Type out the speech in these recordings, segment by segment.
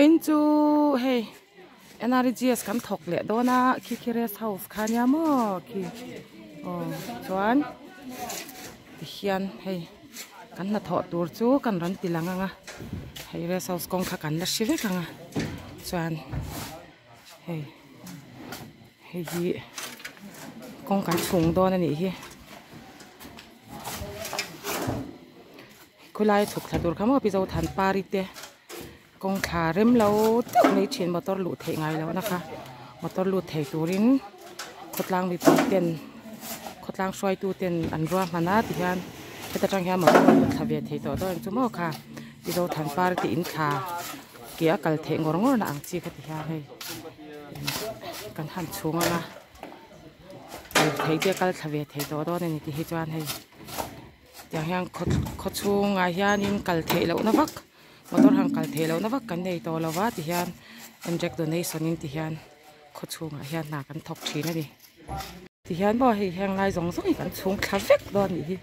into hey NRGS kan thok le do na ki rest house khania mo ki chuan hian hey kan na tho tur chu kan ran tilanga nga hey rest house kong kha kan la shive kanga chuan hey hi kong kan chung do na ni hi kulai thuk thadur khamo pi zo than pari te kong kha rem lo tuk nei chin motor lu thei ngai lo na kha motor lu thei turin khotlang mi ten khotlang swai tu ten an ro mana ti hian heta tang hian motor lu thawe thei to do chu mo kha pi zo than par ti in kha kia kal thei ngor ngor na ang chi kha ti hian hei kan han chunga nga thei te kal thawe thei to do ni ti hi chuan hei yang hian khot chung a hian in kal thei lo na vak motor hang kal thei lo na vak kan nei to lawa ti hian inject donation in ti hian khot chung a hian na kan thok thin ani ti hian bo hei hang lai zong zong kan chung thavek do ni hi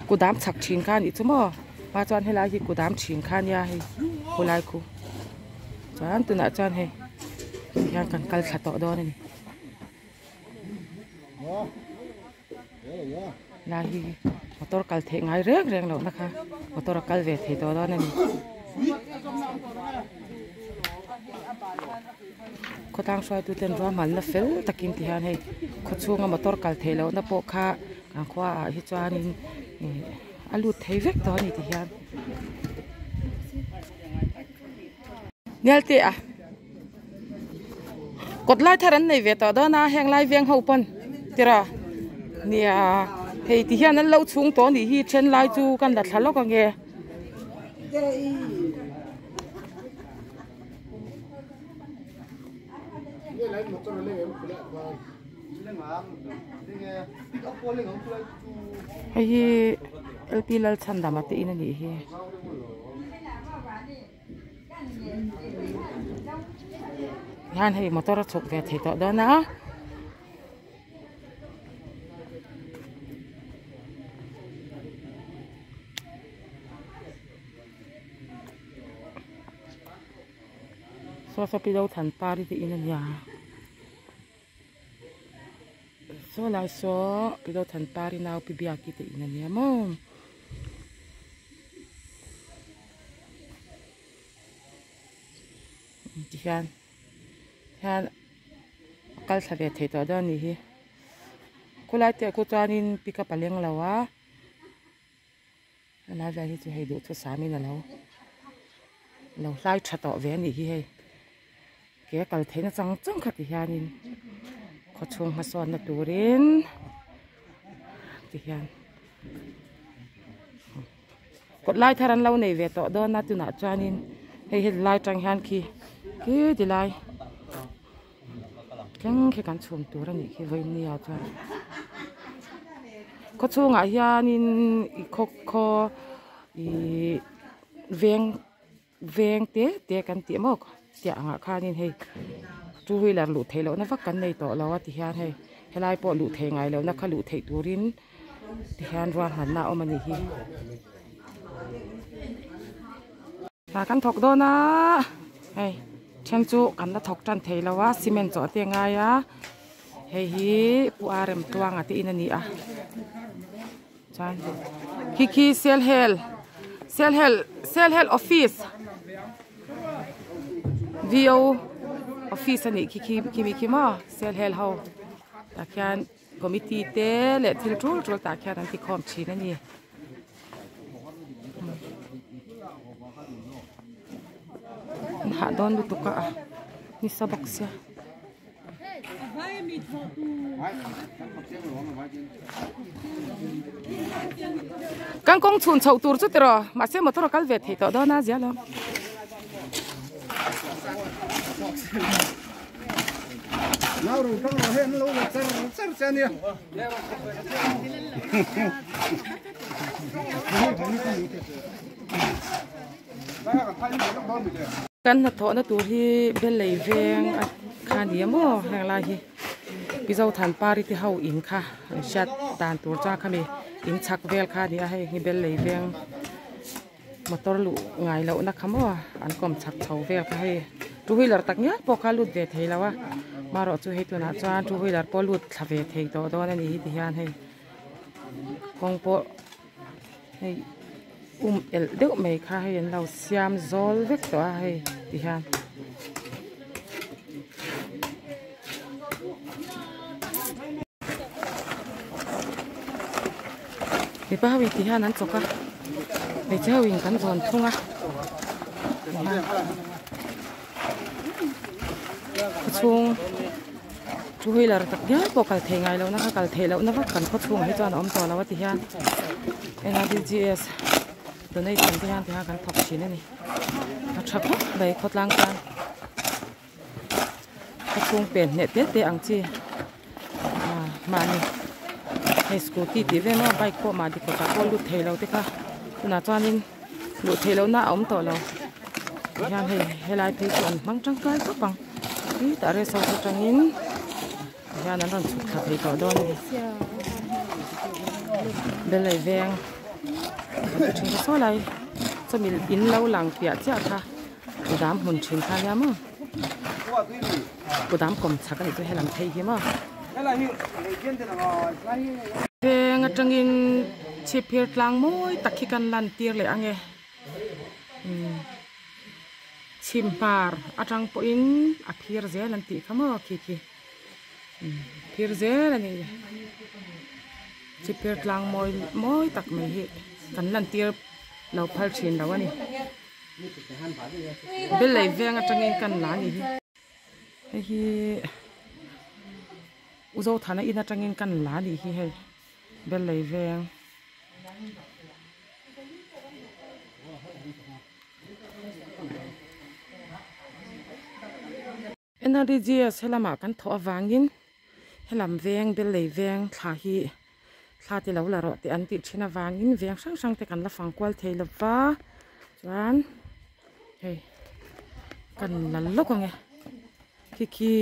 ku dam chak thin khan i chumo ma chuan helai hi ku dam thin khan ya hei kulai ku chuan tuna chuan hei yang kan kal tha to do ni la hi motor kal the ngai reng reng lo na kha motor kal ve the to do ni khotang swai tu ten ro mal na fel takin ti han hei khochunga motor kal the lo na po kha kan khwa hi chuan in alu thei vek to ni ti hian nelte a cột lai tharan nei ve to do na heng lai veng ho pon tira nia hei ti hian an lo chung to ni hi chen lai chu kan da thalo ka nge hei LP lal chan da ma te in ani hi han hei motor chuk ve thei to do na so pi do than pari ti in ya so lai so pi do than pari nau pi bia ki ti in ya mo ti hian kal thawe thei to do ni hi kulai te ku chuanin pika paleng lawa ana va hi chu hei du chu sami na lo lai tha to ve ni hi hei ke kal theina chang chang kha ti hianin khochung ma son na turin ti hian kot lai tharan lo nei ve to do na tu na chuanin hei lai tang hian ki ti lai keng ke kan chum tur ani khi voi ni a cha ko chunga hianin I kho I veng te kan ti mok ti anga khanin hei two wheeler lu thei lo na vak kan nei to lawa ti hian hei helai po lu thei ngai lo na kha lu thei turin ti hian ro han na omani hi ta kan thok do na hei chen chu kan na thok tan thei lawa cement cho te nga ya hei hi pu arem tuang ati in ani a chan ki sel hel office VO office ani ki ma sel hel ho ta khan committee te le thil trul ta khan an ti khom chin ani ha don lu tuka ni sabak sia kan kong chun chau tur chu tero ma se motor kal ve thei to do na zia lo nào rồi trong nó hiện lâu là sơ xe nè kan na tho na tur hi bel lei veng khan hi mo hang la hi พี่เจ้าทันปาริที่เฮาอินค่ะชัดตานตัวจ้าค่ะมีอินชักเวลค่ะนี่ให้ฮิเบลเลยเวียงมาตอลุไงแล้วนะคะมั่วอันก็มชักเฉาเวลค่ะให้จูฮิลาร์ตักเนี้ยพอขาลุดเวทให้แล้ววะมารอจูให้ตัวน่ะจ้าจูฮิลาร์พอลุดทเวทให้ตัวนั่นนี่ที่ยันให้กองพอให้เอลเด็กไม่ค่ะให้เราเสียมโซลเวกตัวให้ที่ยันนี่ป้าวิธีนั้นจบค่ะไม่เจ้าวิ่งกันจนทุ่งอ่ะช่วงช่วยเราตักย้ายปกติเทงไงแล้วนะคะกัลเทแล้วนะคะกันก็ช่วงให้จอนอมจอแล้วว่าที่ยันNRDGS ตัวนี้ทำที่ยันที่ยันกันท็อปชิ้นนี่ชักใบขดล่างกันก็ช่วงเปลี่ยนเน็ตเตะอังจีมานี่ให้สกูตี้ตีเว้นว่าใบก็มาดีกว่าก็ลุดเทแล้วที่ค่ะคุณอาจารย์นี่ลุดเทแล้วน่าอมต่อแล้วยังให้ลายเพจส่วนบางจังไกลก็บังนี่แต่เรื่องสาวจังยินยังนั้นต้องสุดขับไปต่อดอนเดินเลยแวงถึงจะสู้อะไรจะมีอินเล่าหลังเปียเจ้าค่ะกูดามหุ่นชินทานยามั้งกูดามกลมชักกันอีกจะให้ลำไทยมั้งเวงจังยินชีพเพียร์ลางมวยตักขี้กันลันเตียเลยอังเงชิมปาร์อาจังปอินอาเพียร์เซลันตีขมั้งขี้เพียร์เซลันนี่ชีพเพียร์ลางมวยตักไม่เห็นกันลันเตียเราพัลชินแล้ววะนี่เบลเลยเวงจังยินกันล้านนี่ที่อุโซฐานะอินาจังยินกันล้านนี่ที่เบลเลยเวงNRDGS ให้ละหมากันทอวางยินให้ลำเวงเบลเลยเวงทาฮีทาที่เราละรอที่อันติดชินาวางยินเวงช่างแต่กันละฟังกวลเทลฟ้าจวนเฮ้กันละลกไงขี้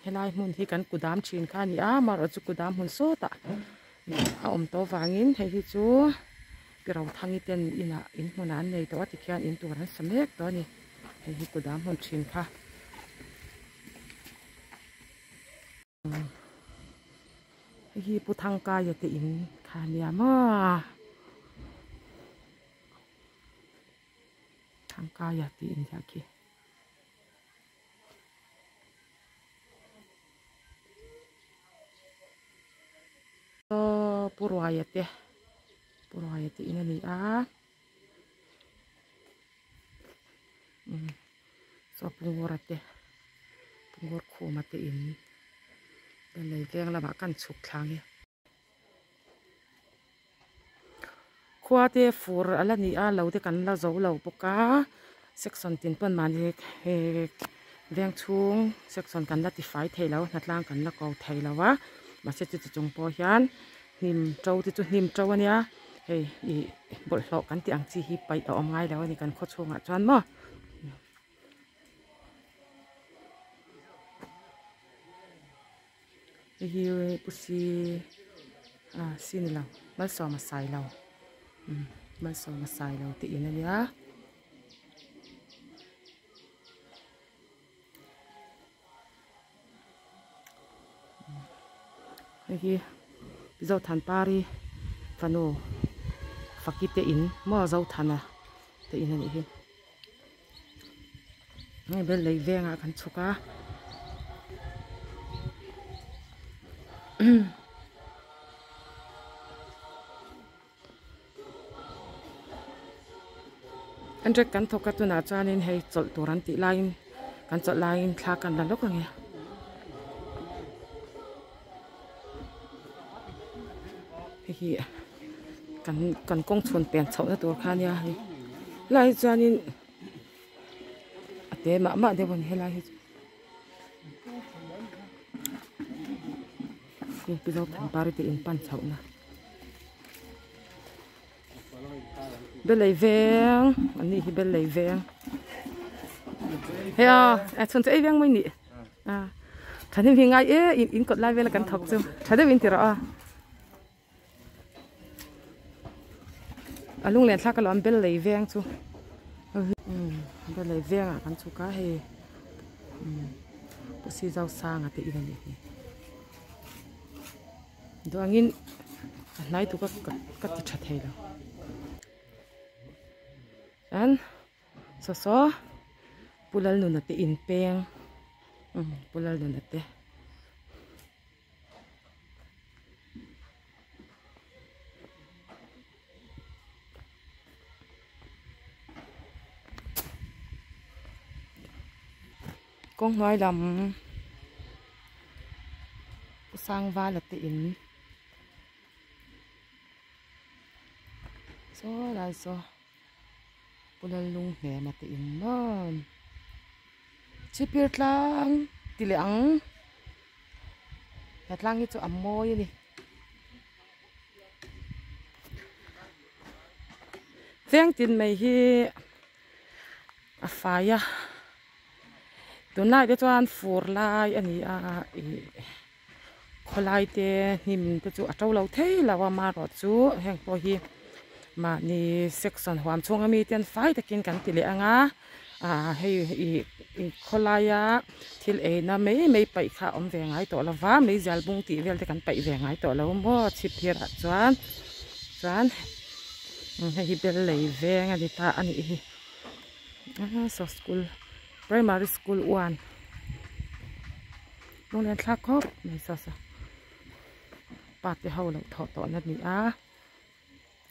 ให้ลายมุนที่กันกูดามชินข้านี่มาเราจะกูดามหุ่นโซตะเอาอมโตวางยินให้ที่จูเราทางนี้เต็นอินะอินมันนั้นในตัวที่แค่อินตัวนั้นสำเร็จตัวนี้ให้ที่กูดามหุ่นชินค่ะที่ผู้ทางกายจะอินข้านี่มาทางกายจะอินจากที่Purwayat ya, Purwayat ini nih so punggurat ya, punggur kumat ini, dan lagi yang lama kan suklang ya. Kuat ya fur ala nih lau de kan lau jauh lau buka, section tin pun mandi yang chung, section kan lati fight hay lau, natlang kan lau kau hay lau wa, masih itu jumpo hian. นิมเจ้าที่จุดนิมเจ้าวันนี้เฮ้ยบทหลอกกันที่อังจีฮีไปเอาง่ายแล้วนี่กันโคตรชงอ่ะจวนมั้งฮีปุซีซีนี่เราไม่สอมาใส่เราไม่สอมาใส่เราตีนั่นเนี่ยฮีdâu than pari fano fakit te in mo dâu thana te in ani hin ngai bel lei venga kan chuka andre kan thoka tu na chanin hei chol turan ti lain kan chol lain thla kan la lok nge hi kan kong chun pen chau na tur khan ya lai chanin ate ma de bon helai hi ni pizo than pari te in pan chau na belai veng ani hi belai veng he a chun che veng mai ni Thằng em ngay in cột lại về là cần thọc chứ thằng em in thì rõ lung lên thắc cái lon bel lấy vàng chứ bel lấy vàng à cần chú cá hay bữa xí rau sang à thì in này đồ anh in nãy tụi các thịt chặt hay rồi anh so pulal nun nate in peng pulal nun nate con nói làm sang va là in so là so pulal lung he mà in non chipir tlang tilang tlang itu amoy ni veng tin mai hi afaya tunai de chuan fur lai ani a kholai te nim te chu atau lo thei lawa ma ro chu heng po hi ma ni section huam chung ami ten fai takin kan tile anga hei kholaya thil e na mei pai kha om ve ngai to lawa mei zal bung ti vel te kan pai ve ngai to lo mo chip hier a chuan hei bel lei ve nga di ta ani hi so school primary school 1 โรงเรียนทลากครบไม่ซะปาดไปเฮาแล้วถอดต่อนั่นนี่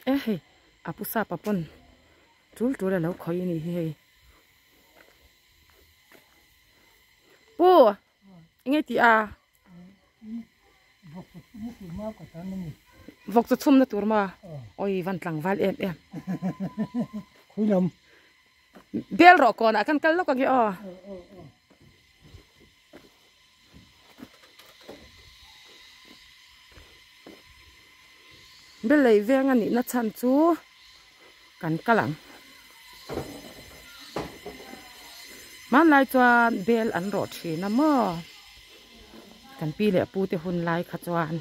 เฮ้ยอาปุซาปะปนจูแล้วคอยนี่เฮ้ยปูยังไงตีวกจะทุ่มนะตัวมาโอ้ยวันหลังวันเอ็มคุยลมเบลรอก่อนกันกันแล้วก็กี่เบลเลยเวียงอันนี้นัดชันจูกันกะหลังมันลายจวนเบลอันรอดเชนะมอกันปีเหล่ปูเตหุ่นลายขจวน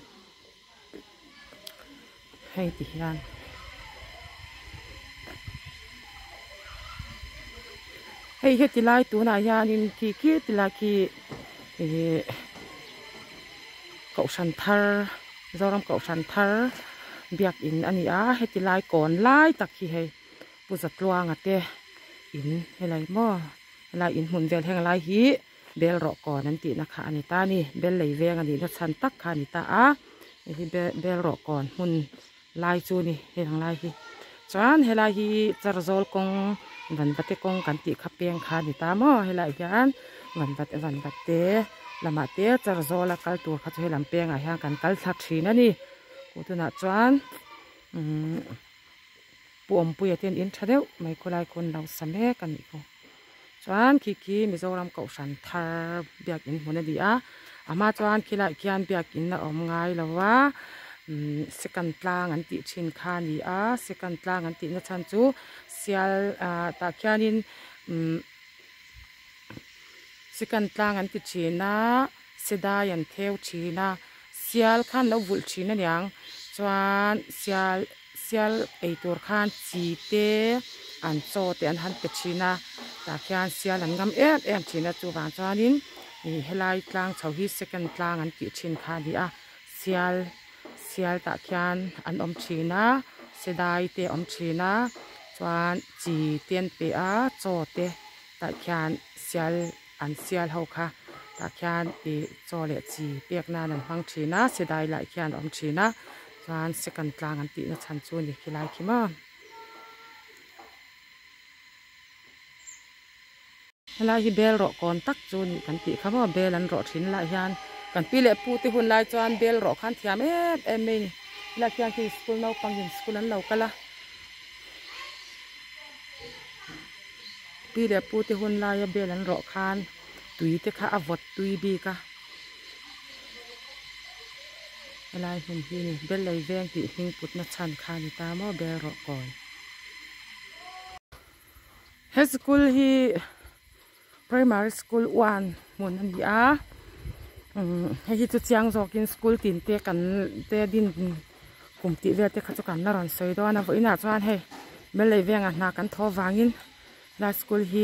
ให้ติยานให้เฮ็ดติลายตัวนายานินขี้ติลาขี้เกาชันทาร์เราทำเกาชันทาร์เบียกอินอันนี้เฮ็ดติลายก่อนลายตักขี้ให้ปูจัดลวงเตอินให้ไรมั่วลายอินหุ่นเวลแห่งลายฮีเบลรอก่อนนั่นตินะคะอันนี้ตานี่เบลไหลเวียงอันนี้นัดชันตักค่ะอันนี้ตานี่เบลรอก่อนหุ่นลายจูนี่เฮ็ดทางลายฮีจานเฮลายฮีจะรอลกงวันบัดเตกงกันติขับเปียงค่ะนี่ตามั่วเฮลายยันวันบัดเตละมาเตจะรอลกัลตัวเขาจะให้ลำเปียงห่างกันกัลทักชีนั่นนี่กูตัวน่ะจานปุ่มปุยเตียนอินชาเดวไม่คนลายคนเราสมัยกันอีกจวนขี้มิโซรำเก่าสันทาร์เบียกอินหัวนี่อามาจวนขี้ละขี้อันเบียกอินละอมง่ายแล้วว่าสกันตลางอันติชินคานี่สกันตลางอันตินัชันจูเซียลตาขี้อันสกันตลางอันติชินะเสดายันเทวชินะเซียลขันแล้ววุลชินะยังจวนเซียลไอตัวขันจีเตอันโซเตอันหันเปชินะตาขี้อันเซียลอันงำเอ็มชินะจูบานจวนนี้เฮลายกลางชาวฮิสกันตลางอันติชินคานี่เซียลตาขี้อันอมชีนะเสดายเตอมชีนะจวนจีเตียนเปโซเตตาขี้อันเซียลเฮาค่ะตาขี้อันโซเลจีเปียกนานันฟังชีนะเสดายไหลขี้อันอมชีนะจวนสกันกลางอันตินะชันจูนี่ขี้ลายขี้มาเวลาที่เบลรอก่อนตักจูนี่กันติเขาว่าเบลันรอทิ้นละยานกันปีเละปูติหุ่นลายจวนเบลรอขันเทียมเอ็มนี่ละที่อันที่สกุลเราปังยินสกุลนั้นเราก็ละปีเละปูติหุ่นลายเบลันรอขันตุยเตค่ะอวดตุยบีค่ะเวลาหุ่นที่นี่เบลเลยแวงติหิงปุดนัชันคานิตามอเบลรอก่อนเฮสกุลฮีprimary school 1มุนอันนี้ hi chu chiang zokin school tin te kan te din kum ti ve te kha chu kan na ron soi do na voina chuan hei mel lei venga na kan tho wangin la school hi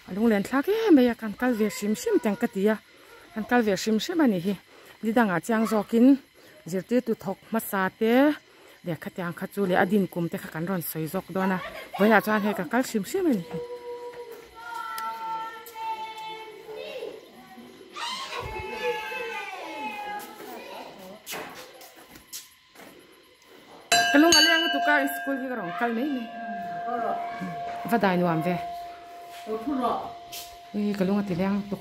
alung len thla ke meya kan kal ve shim shim teng ka tia kan kal ve shim shim ani hi ni danga chiang zokin zirti tu thok ma sa te le kha tyang kha chu le adin kum te kha kan ron soi zok do na voina chuan hei ka kal shim shim ani kalung aleng tu ka school hi ka rong kal nei ni va dai nuam ve ui kalung ati leng tu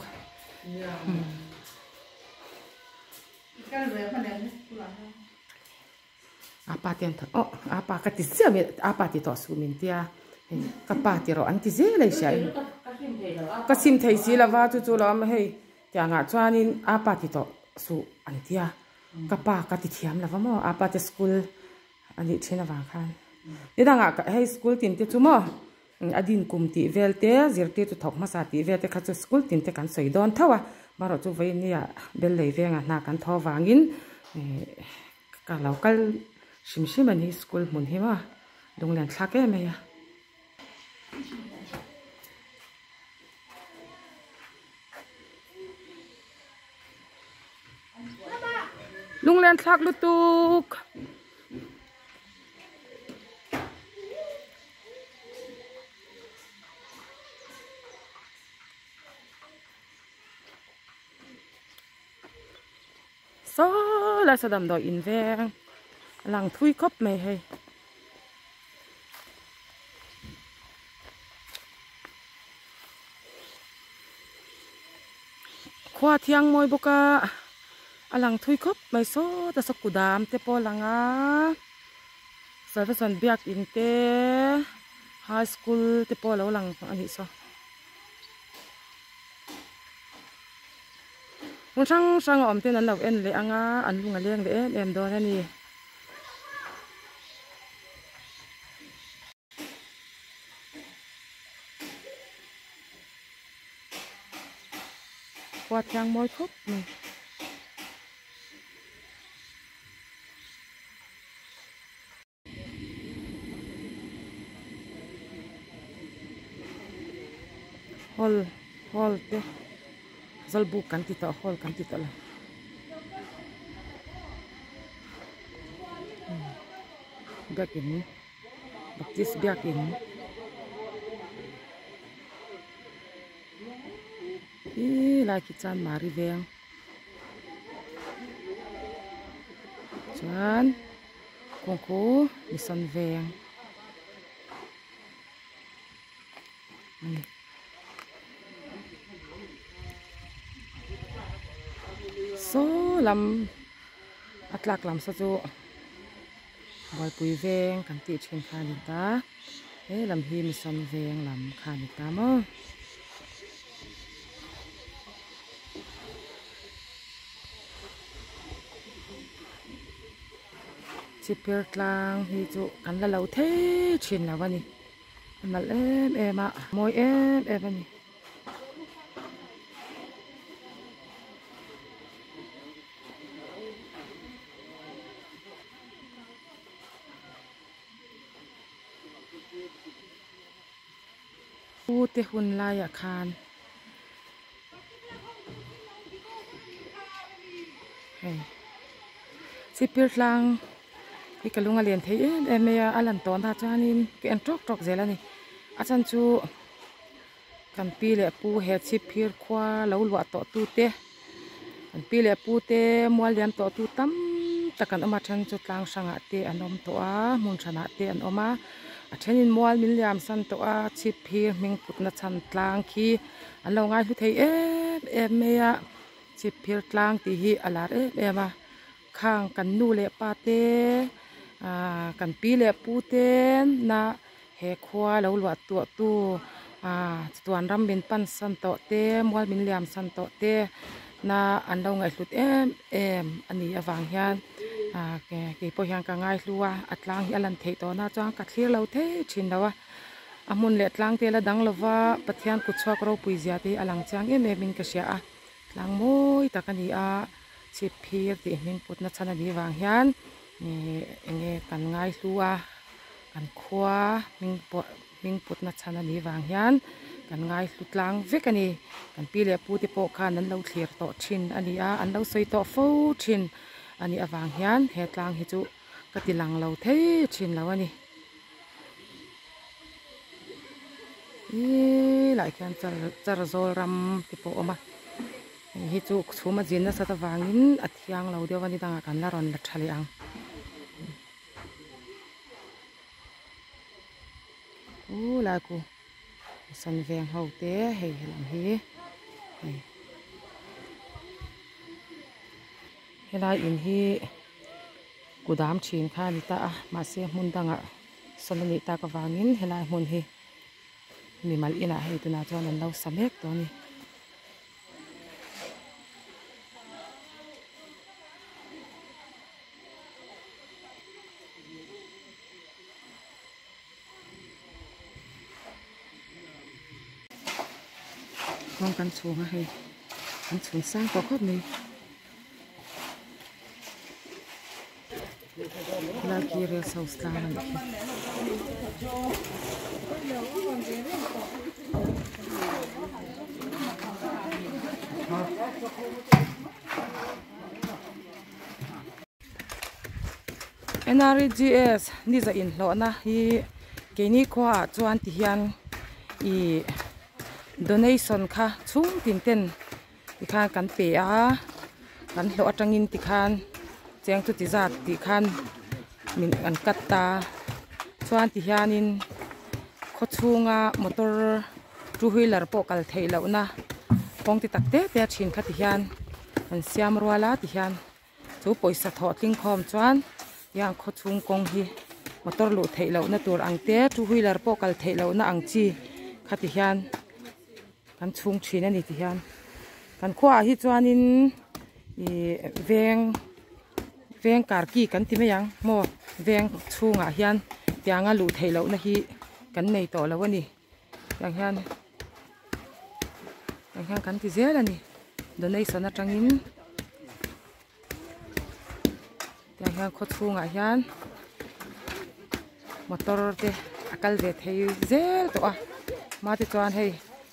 apa tian tho oh apa ka ti sia me apa ti to su min tia ka pa ti ro an ti ze le sha ka sim thei si la wa chu chu lam hei tia nga chuanin apa ti to su an tia ka pa ka ti thiam la wa mo apa te school ani thena wa khan idanga hei school tin te chu mo adin kum ti velte zirte tu thok ma sa ti vete kha chu school tin te kan soi don thawa baro chu vai nia bel lei venga na kan tho wangin ka local shim shim ani school mun hi ma donglen thla ke me ya lunglen thak lutuk so la sadam do in veng lang thui khop me hei khwa thiang moi boka alang thui khop mai so ta sakudam te po langa service biak in te high school te po lo lang ani so sang sang om te nan lo en le anga an lunga leng le em do na ni quạt trang môi khúc này hol te zalbu kan tita hol kan tita la biak ini baptis biak ini lai kichan mari veng chuan kongku misan veng so lam atlak lam sa chu bal pui veng kan ti chen khan ta lam hi misan veng lam khan ta mo chipir tlang hi chu kan la lo the chin la wani mal em a moi em ani u te hun la ya khan hey chipir tlang hi kalunga lian thei em ya alan ton tha chanin ke en tok tok zela ni achan chu kan pi le pu he chipir khwa lo lwa to tu te kan pi le pu te mual lian to tu tam takan ama than chu tlang sanga te anom to a mun thana te an oma a thenin mual min liam san to a chipir ming putna chan tlang khi an lo ngai hu thei em me ya chipir tlang ti hi alar em a khang kan nu le pa te kan pi le pu te na he khwa lo lwa tu tu tuan ram bin pan san to te mual min liam san to te na an lo ngai hlut em ani awang hian ke po hian ka ngai hluwa atlang hi alan thei to na chang ka thlir lo the thin lawa amun le tlang te la dang lova pathian ku chhuak ro pui zia te alang chang em min ka sia a lang moi takani a chip phir ti ming put na chana ni wang hian enge kan ngai hlua kan khua ming put na chana ni wang hian kan ngai hlutlang vek ani kan pi le pu te po khan an lo thlir to thin ani a an lo soi to fo thin ani awang hian he tlang hi chu katilang lo thei thin lo ani lại khan char zol ram ti po oma hi chu chhuma jinna sata wangin athiang lo dewani danga kan la ron la thali ang la ku san veng ho te hei helam hi helai in hi kudam thin kha ni ta ma se mun danga sonani ta ka wangin helai mun hi mi mal ina hei tuna chuan an lo samek to ni con kan chuang a hei kan chung sang ko khop ni la ki re saus ta han NRGS ni za in lo na hi ke ni kwa chuan ti hian I donation kha chung tin ten ti khan kan pe a kan lo atangin ti khan cheng tu ti zat ti khan min an kat ta chuan ti hianin kho chunga motor two wheeler po kal thei lo na kong ti takte te thin kha ti hian an siam ruala ti hian chu poisa tho tling khom chuan yang kho chung kong hi motor lu thei lo na tur ang te two wheeler po kal thei lo na ang chi kha ti hian kan chung thin ani ti hian kan khwa hi chuanin I veng kar ki kan ti me yang mo veng chunga hian tianga lu thei lo na hi kan nei to lo ani yang hian kan ti zel ani donation atangin yang hian kho chunga hian motor te akal ve thei zel to a ma ti chuan hei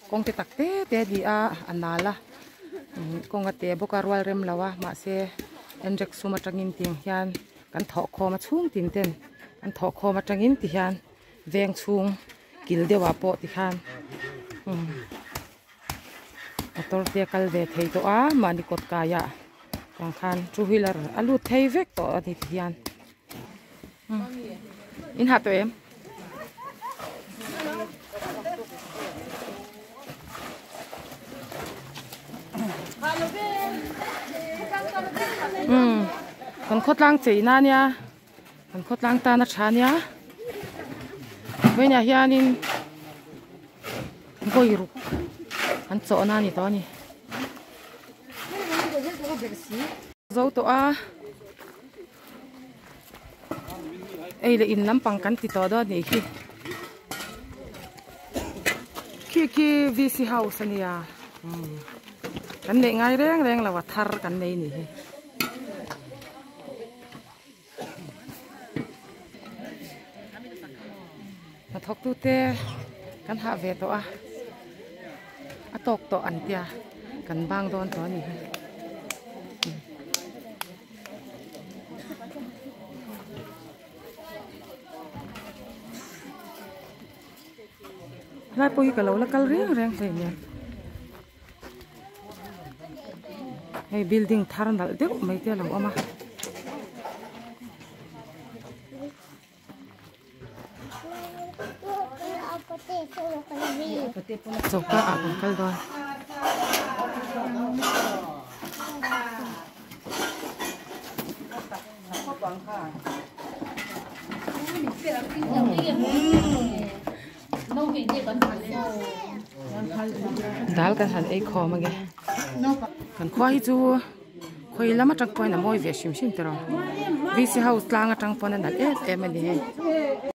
kong te takte te di a anala kong ate boka rwal rem lawa ma se enjek suma tangin ting hian kan tho kho ma chung tin ten an tho kho ma tangin ti hian veng chung kil dewa po ti khan motor te kal ve thei to a mani kot ka ya yang khan two wheeler alu thei vek to ati ti hian in ha to em con khốt lang chỉ na nha con khốt lang ta na chán nha với nhà hiền in coi rục anh chỗ na ni to ni dấu to a ấy là in lắm bằng cắn thì to đó nhỉ khi VC house này à cái này ngay reng là vật thar cái này nè mà thóc tu te cái hạ về to à tóc to ăn tia cái bang don to nè lại bôi cái lẩu là cal reng thế nhỉ hey building tharan dal de mai te lam oma soka akon kal don dal kan han ei kho ma ge kan khoi chu khoi lama tang point na moi ve shim shim tero VC house tlang atang pon na dal em ani